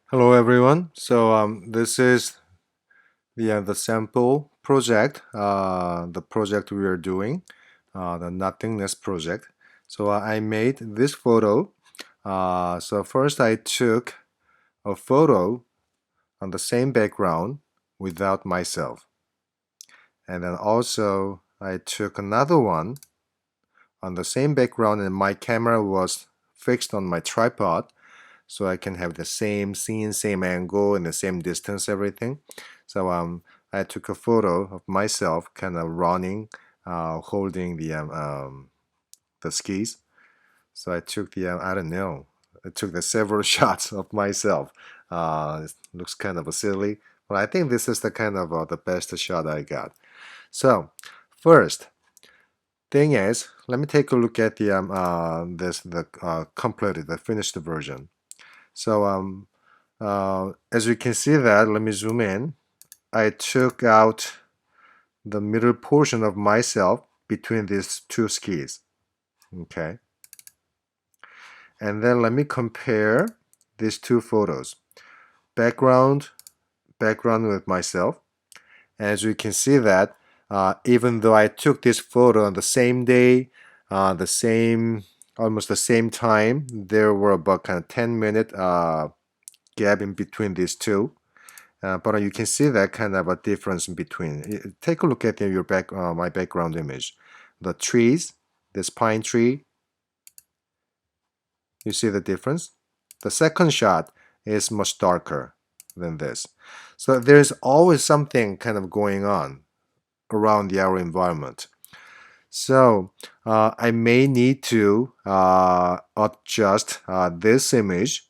Hello everyone. This is the sample project, the project we are doing, the nothingness project. I made this photo. First I took a photo on the same background without myself, and then also I took another one on the same background, and my camera was fixed on my tripod, so I can have the same scene, same angle, and the same distance, everything. I took a photo of myself kind of running, holding the skis. So I took I don't know, I took the several shots of myself. It looks kind of silly, but I think this is the kind of the best shot I got. So first thing is, let me take a look at the completed, the finished version. So as you can see that, let me zoom in. I took out the middle portion of myself between these two skis. Okay. And then let me compare these two photos. Background, background with myself. And as you can see that, even though I took this photo on the same day, almost the same time, there were about kind of 10-minute gap in between these two. But you can see that kind of a difference in between. Take a look at my background image. The trees, this pine tree, you see the difference? The second shot is much darker than this. So there's always something kind of going on around our environment. So I may need to adjust this image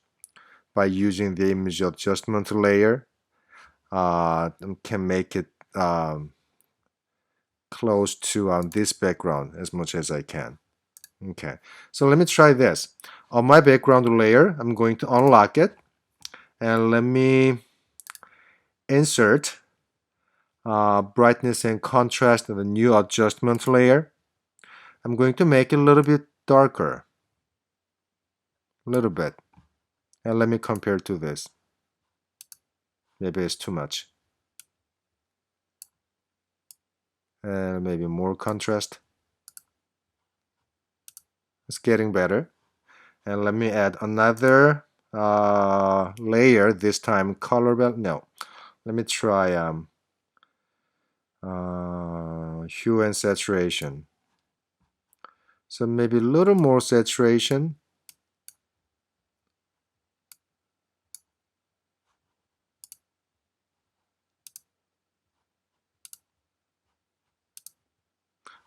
by using the image adjustment layer. Can make it close to this background as much as I can. Okay, so let me try this. On my background layer, I'm going to unlock it, and let me insert brightness and contrast in the new adjustment layer. I'm going to make it a little bit darker, a little bit, and let me compare to this. Maybe it's too much. And maybe more contrast. It's getting better. And let me add another layer, this time color belt. No, let me try hue and saturation. So maybe a little more saturation.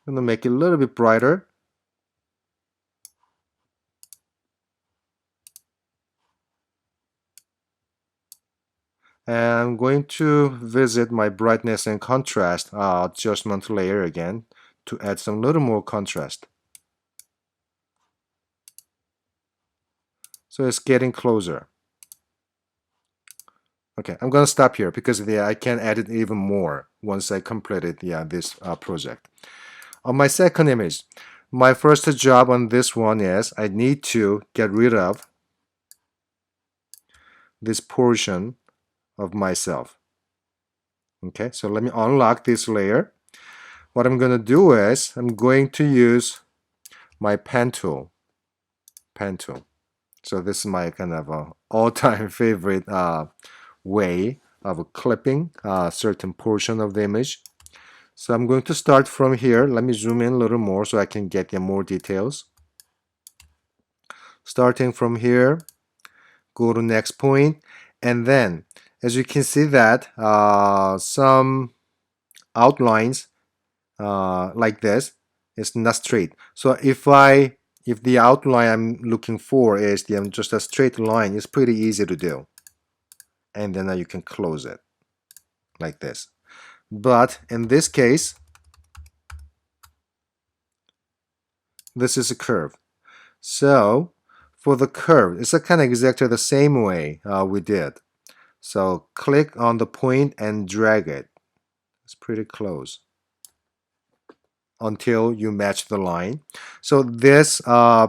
I'm gonna make it a little bit brighter. And I'm going to visit my brightness and contrast adjustment layer again to add some little more contrast. So it's getting closer. Okay, I'm gonna stop here because I can add it even more once I completed this project. On my second image, my first job on this one is I need to get rid of this portion of myself. Okay, so let me unlock this layer. What I'm going to do is I'm going to use my pen tool. So this is my kind of all-time favorite way of clipping a certain portion of the image. So I'm going to start from here. Let me zoom in a little more so I can get more details. Starting from here, go to next point, and then as you can see that some outlines like this is not straight. So if the outline I'm looking for is just a straight line, it's pretty easy to do, and then you can close it like this. But in this case, this is a curve. So for the curve, it's a kind of exactly the same way we did. So click on the point and drag it. It's pretty close until you match the line. So this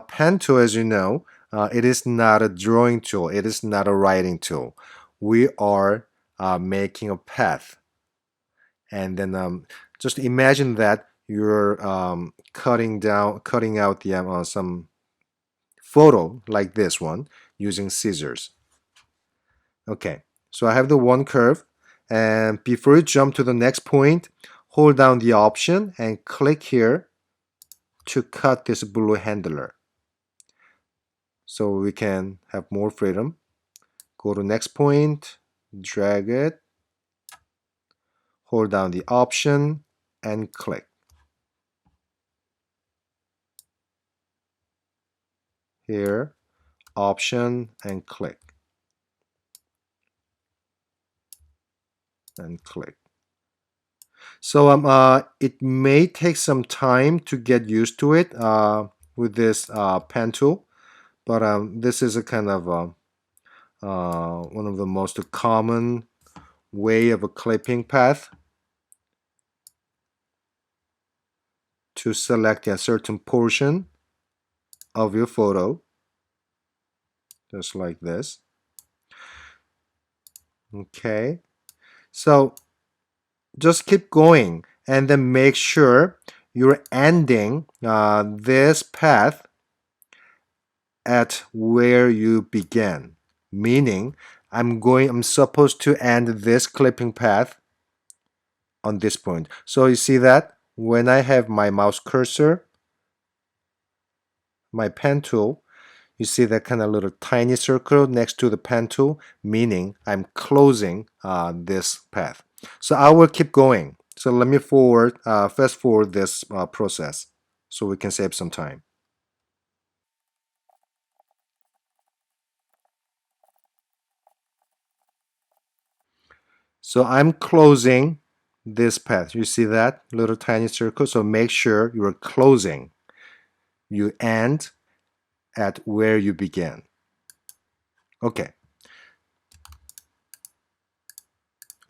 pen tool, as you know, It is not a drawing tool. It is not a writing tool. We are making a path. And then just imagine that you're cutting out the some photo like this one using scissors. Okay, so I have the one curve, and before you jump to the next point, hold down the option and click here to cut this blue handler so we can have more freedom. Go to next point, drag it, hold down the option and click. Here, option and click. And click. So it may take some time to get used to it with this pen tool, but this is a kind of one of the most common way of a clipping path to select a certain portion of your photo, just like this. Okay, so just keep going and then make sure you're ending this path at where you began, meaning I'm supposed to end this clipping path on this point. So you see that when I have my mouse cursor, my pen tool, you see that kind of little tiny circle next to the pen tool, meaning I'm closing this path. So I will keep going. So let me fast forward this process so we can save some time. So I'm closing this path. You see that little tiny circle? So make sure you're closing. You end at where you began. Okay,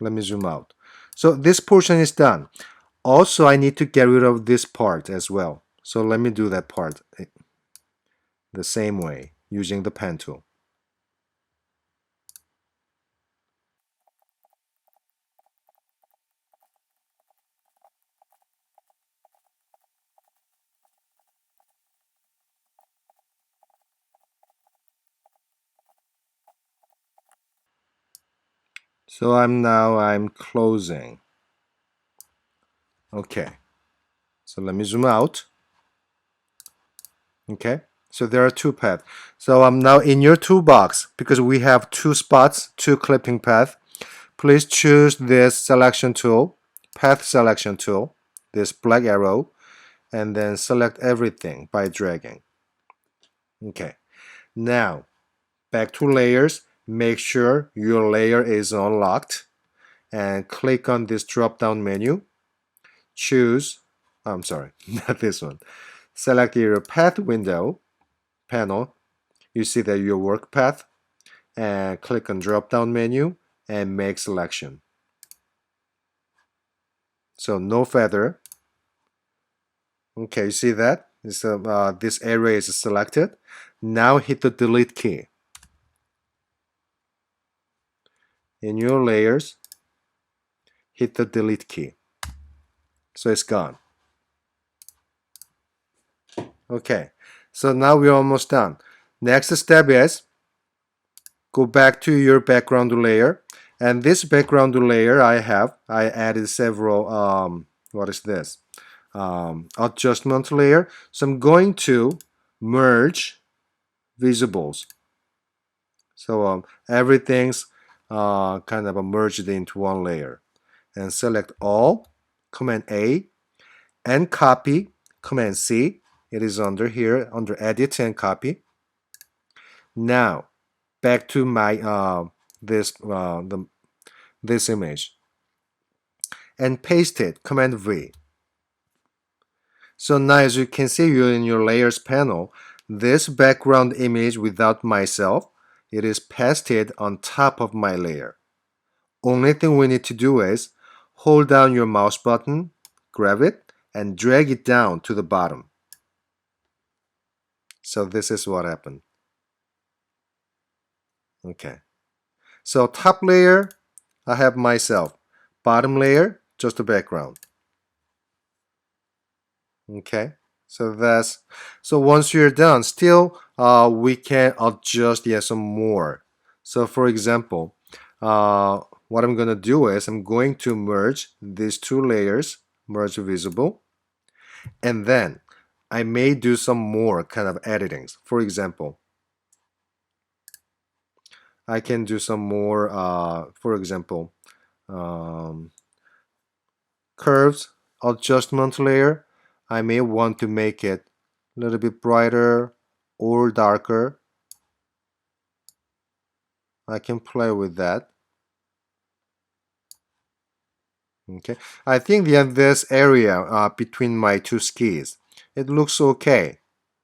let me zoom out. So this portion is done. Also, I need to get rid of this part as well. So let me do that part the same way using the pen tool. So I'm closing. Okay, so let me zoom out. Okay, so there are two paths. So I'm now in your toolbox, because we have two spots, two clipping paths. Please choose this selection tool, path selection tool, this black arrow, and then select everything by dragging. Okay, now back to layers. Make sure your layer is unlocked and click on this drop down menu. Choose, I'm sorry, not this one. Select your path window panel. You see that your work path, and click on drop down menu and make selection. So no feather. Okay, you see that? This area is selected. Now hit the delete key. In your layers, hit the delete key. So it's gone. Okay, so now we're almost done. Next step is go back to your background layer. And this background layer I added several, what is this? Adjustment layer. So I'm going to merge visibles. So everything's kind of merged into one layer. And select all, Command A, and copy, Command C. It is under here, under Edit and Copy. Now, back to my this image, and paste it, Command V. So now as you can see, you're in your layers panel. This background image without myself, it is pasted on top of my layer. Only thing we need to do is hold down your mouse button, grab it, and drag it down to the bottom. So this is what happened. Okay. So top layer, I have myself. Bottom layer, just the background. Okay. So once you're done, still we can adjust some more. So for example, what I'm gonna do is I'm going to merge these two layers, merge visible, and then I may do some more kind of editings. For example, I can do some more, for example, um, curves adjustment layer. I may want to make it a little bit brighter or darker. I can play with that. Okay, I think this area between my two skis, it looks okay.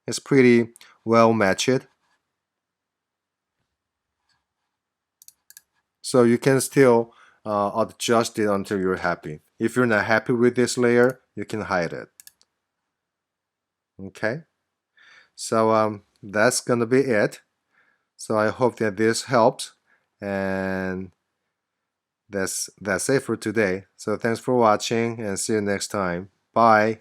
It's pretty well matched. So you can still adjust it until you're happy. If you're not happy with this layer, you can hide it. Okay, so that's gonna be it. So I hope that this helps, and that's it for today. So thanks for watching, and see you next time. Bye.